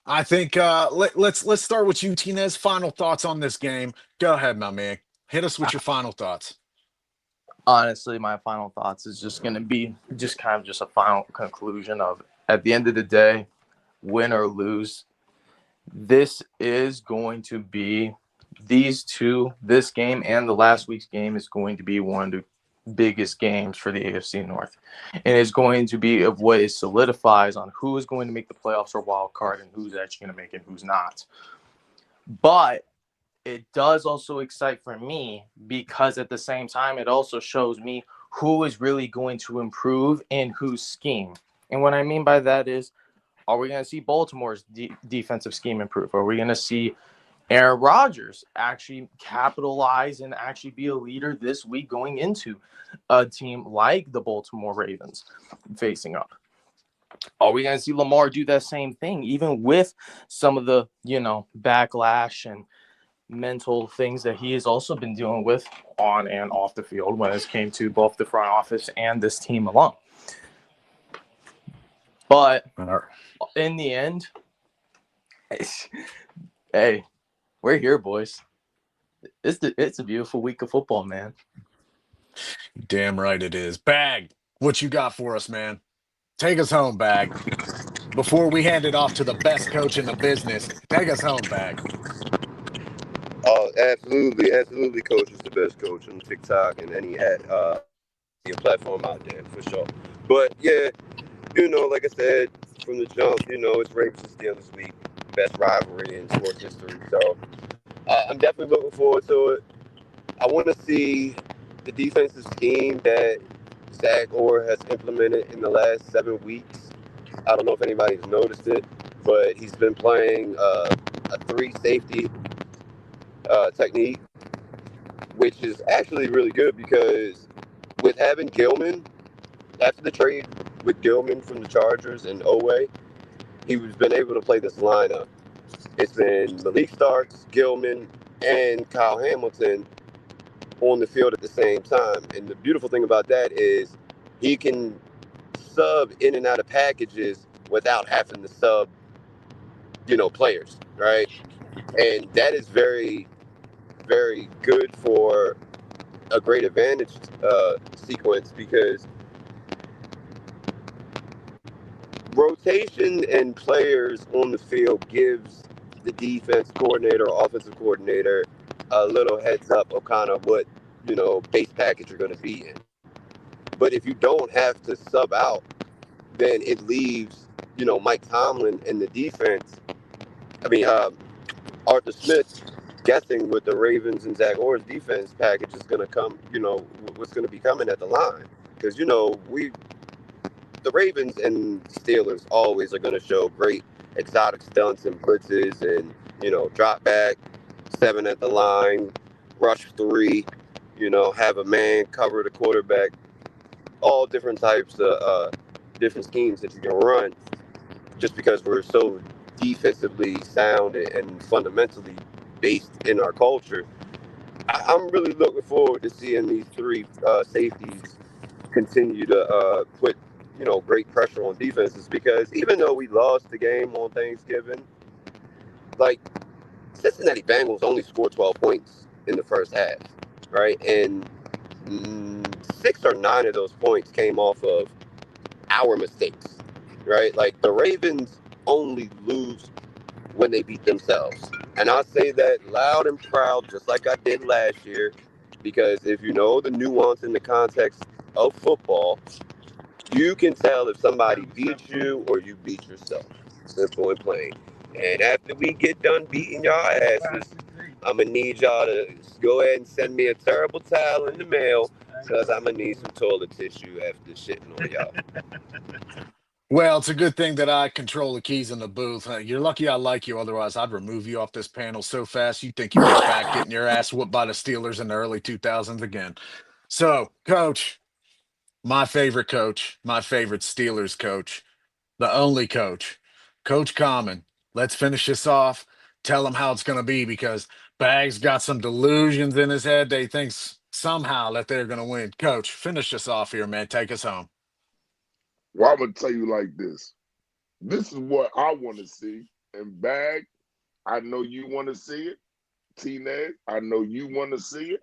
I think let's start with you, Tinez. Final thoughts on this game. Go ahead, my man. Hit us with your final thoughts. Honestly, my final thoughts is just going to be just kind of just a final conclusion of, at the end of the day, win or lose, this is going to be this game and the last week's game is going to be one of the biggest games for the AFC North, and it's going to be of what it solidifies on who is going to make the playoffs or wild card and who's actually going to make it and who's not. But it does also excite for me because at the same time, it also shows me who is really going to improve in whose scheme. And what I mean by that is, are we going to see Baltimore's defensive scheme improve? Are we going to see Aaron Rodgers actually capitalize and actually be a leader this week going into a team like the Baltimore Ravens facing up? Are we going to see Lamar do that same thing, even with some of the, backlash and mental things that he has also been dealing with on and off the field when it came to both the front office and this team alone? But in the end, hey, we're here, boys. It's a beautiful week of football, man. Damn right it is. Bag, what you got for us, man? Take us home, Bag. Before we hand it off to the best coach in the business, take us home, Bag. Oh, absolutely, absolutely. Coach is the best coach on TikTok and any platform out there for sure. But yeah, like I said from the jump, it's Ravens and Steelers week, best rivalry in sports history. So I'm definitely looking forward to it. I want to see the defensive scheme that Zach Orr has implemented in the last 7 weeks. I don't know if anybody's noticed it, but he's been playing a 3-safety technique, which is actually really good because with having Gilman, after the trade with Gilman from the Chargers and Oweh, he's been able to play this lineup. It's been Malik Starks, Gilman, and Kyle Hamilton on the field at the same time. And the beautiful thing about that is he can sub in and out of packages without having to sub, players, right? And that is very, very good for a great advantage sequence because rotation and players on the field gives the defense coordinator or offensive coordinator a little heads up of kind of what, base package you're going to be in. But if you don't have to sub out, then it leaves, Mike Tomlin and the defense. Arthur Smith guessing what the Ravens and Zach Orr's defense package is going to come, what's going to be coming at the line. Because, the Ravens and Steelers always are going to show great exotic stunts and blitzes and, drop back, 7 at the line, rush 3, have a man cover the quarterback, all different types of different schemes that you can run just because we're so defensively sound and fundamentally based in our culture. I'm really looking forward to seeing these 3 safeties continue to put great pressure on defenses because even though we lost the game on Thanksgiving, like Cincinnati Bengals only scored 12 points in the first half, right? And 6 or 9 of those points came off of our mistakes, right? Like the Ravens only lose when they beat themselves. And I say that loud and proud, just like I did last year, because if you know the nuance in the context of football, you can tell if somebody beat you or you beat yourself. Simple and plain. And after we get done beating y'all asses, I'm going to need y'all to go ahead and send me a terrible towel in the mail because I'm going to need some toilet tissue after shitting on y'all. Well, it's a good thing that I control the keys in the booth. You're lucky I like you. Otherwise, I'd remove you off this panel so fast you'd think you were back getting your ass whooped by the Steelers in the early 2000s again. So, Coach, my favorite coach, my favorite Steelers coach, the only coach, Coach Common. Let's finish this off. Tell him how it's going to be because Bag's got some delusions in his head. They thinks somehow that they're going to win. Coach, finish us off here, man. Take us home. Well, I'm going to tell you like this. This is what I want to see. And Bag, I know you want to see it. Tinez, I know you want to see it.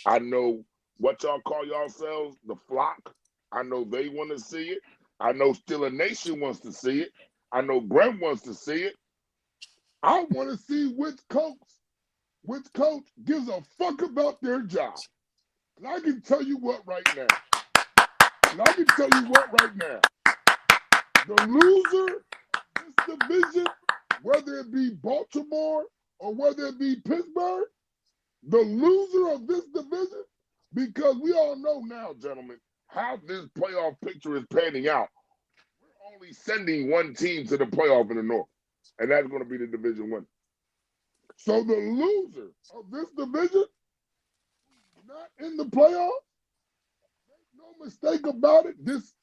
I know what y'all call yourselves, the flock. I know they want to see it. I know Steeler Nation wants to see it. I know Brent wants to see it. I want to see which coach gives a fuck about their job. And I can tell you what right now. The loser of this division, whether it be Baltimore or whether it be Pittsburgh, the loser of this division, because we all know now, gentlemen, how this playoff picture is panning out. We're only sending one team to the playoff in the North, and that's going to be the division winner. So the loser of this division, not in the playoffs, make no mistake about it, this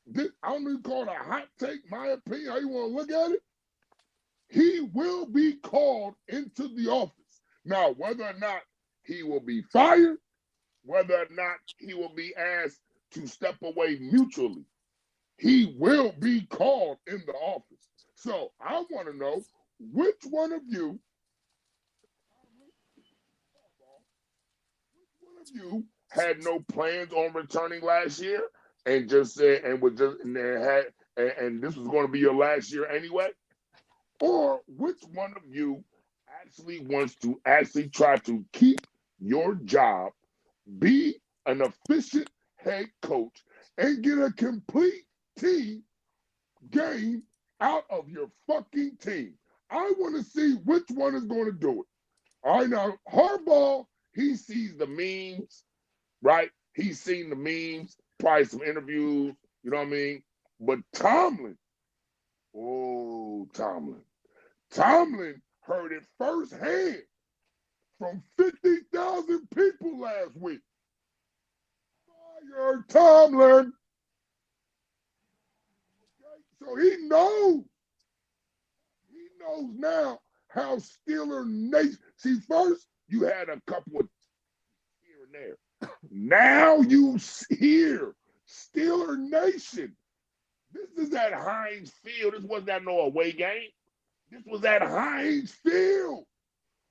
I don't even call it a hot take, my opinion, how you want to look at it, he will be called into the office. Now, whether or not he will be fired, whether or not he will be asked to step away mutually, he will be called in the office. So I want to know which one of you had no plans on returning last year and just said and was just and this was going to be your last year anyway? Or which one of you actually wants to actually try to keep your job, be an efficient head coach, and get a complete team game out of your fucking team? I want to see which one is going to do it. All right, now, Harbaugh, he sees the memes, right? He's seen the memes, probably some interviews, you know what I mean? But Tomlin heard it firsthand from 50,000 people last week. Fire Tomlin. Okay? So he knows now how Steeler Nation. See, first you had a couple of here and there. Now you hear Steeler Nation. This is at Heinz Field. This wasn't at no away game. This was at Heinz Field,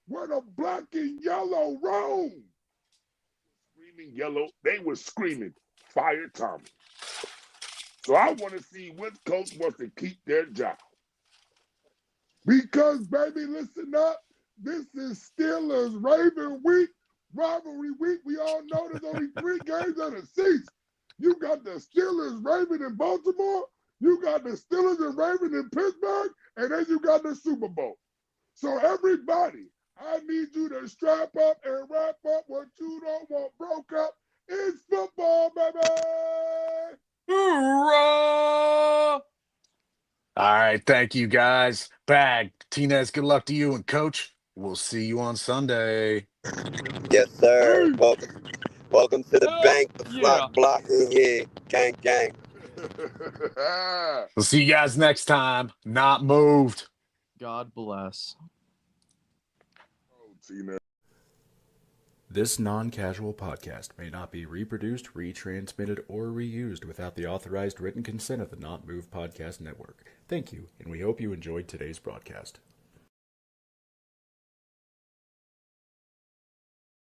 where the black and yellow roam. Screaming yellow. They were screaming, fire Tommy. So I want to see which coach wants to keep their job. Because, baby, listen up. This is Steelers Raven week, rivalry week. We all know there's only 3 games of the season. You got the Steelers Raven in Baltimore, you got the Steelers and Raven in Pittsburgh, and then you got the Super Bowl. So everybody, I need you to strap up and wrap up what you don't want broke up. It's football, baby! Hoorah! All right, thank you guys. Bag, Tinez, good luck to you, and Coach, we'll see you on Sunday. Yes, sir. Hey! Welcome to the Hell bank, yeah. flock blocking. Yeah, gang, gang. We'll see you guys next time. Not moved. God bless. Oh, Tina. This non-casual podcast may not be reproduced, retransmitted, or reused without the authorized written consent of the Not Moved Podcast Network. Thank you, and we hope you enjoyed today's broadcast.